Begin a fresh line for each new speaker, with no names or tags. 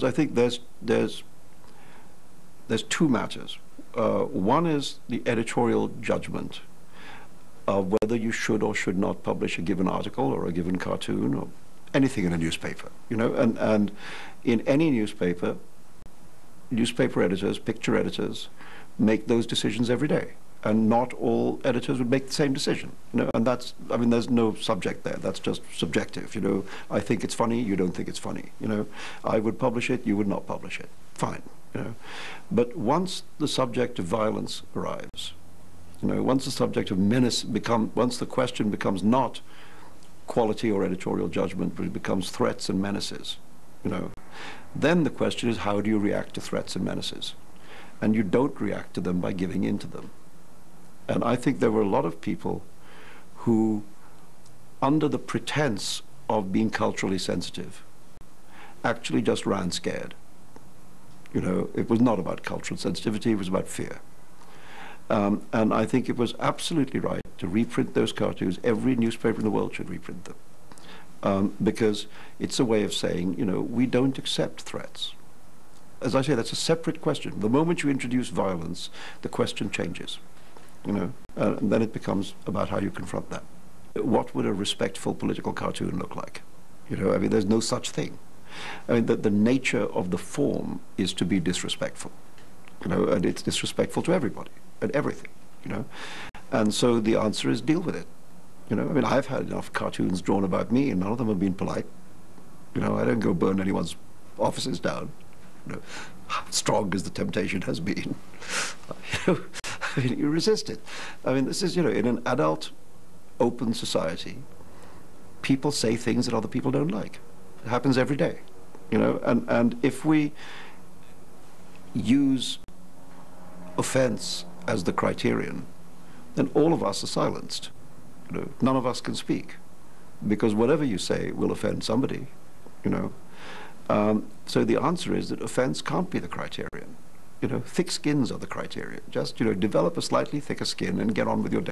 I think there's two matters. One is the editorial judgment of whether you should or should not publish a given article or a given cartoon or anything in a newspaper, you know, and in any newspaper, newspaper editors, picture editors make those decisions every day. And not all editors would make the same decision, you know, and that's, I mean, there's no subject there. That's just subjective, you know. I think it's funny, you don't think it's funny, you know. I would publish it, you would not publish it. Fine, you know. But once the subject of violence arrives, you know, once the subject of menace once the question becomes not quality or editorial judgment, but it becomes threats and menaces, you know, then the question is, how do you react to threats and menaces? And you don't react to them by giving in to them. And I think there were a lot of people who, under the pretense of being culturally sensitive, actually just ran scared. You know, it was not about cultural sensitivity, it was about fear. And I think it was absolutely right to reprint those cartoons. Every newspaper in the world should reprint them. Because it's a way of saying, you know, we don't accept threats. As I say, that's a separate question. The moment you introduce violence, the question changes. You know, and then it becomes about how you confront that. What would a respectful political cartoon look like? You know, I mean, there's no such thing. I mean, the nature of the form is to be disrespectful, you know, and it's disrespectful to everybody and everything, you know. And so the answer is deal with it. You know, I mean, I've had enough cartoons drawn about me, and none of them have been polite. You know, I don't go burn anyone's offices down, you know, strong as the temptation has been. You know, I mean, you resist it. I mean, this is, you know, in an adult, open society, people say things that other people don't like. It happens every day, you know, and if we use offense as the criterion, then all of us are silenced. You know, none of us can speak, because whatever you say will offend somebody, you know. So the answer is that offense can't be the criterion. You know, thick skins are the criterion. Just, you know, develop a slightly thicker skin and get on with your day.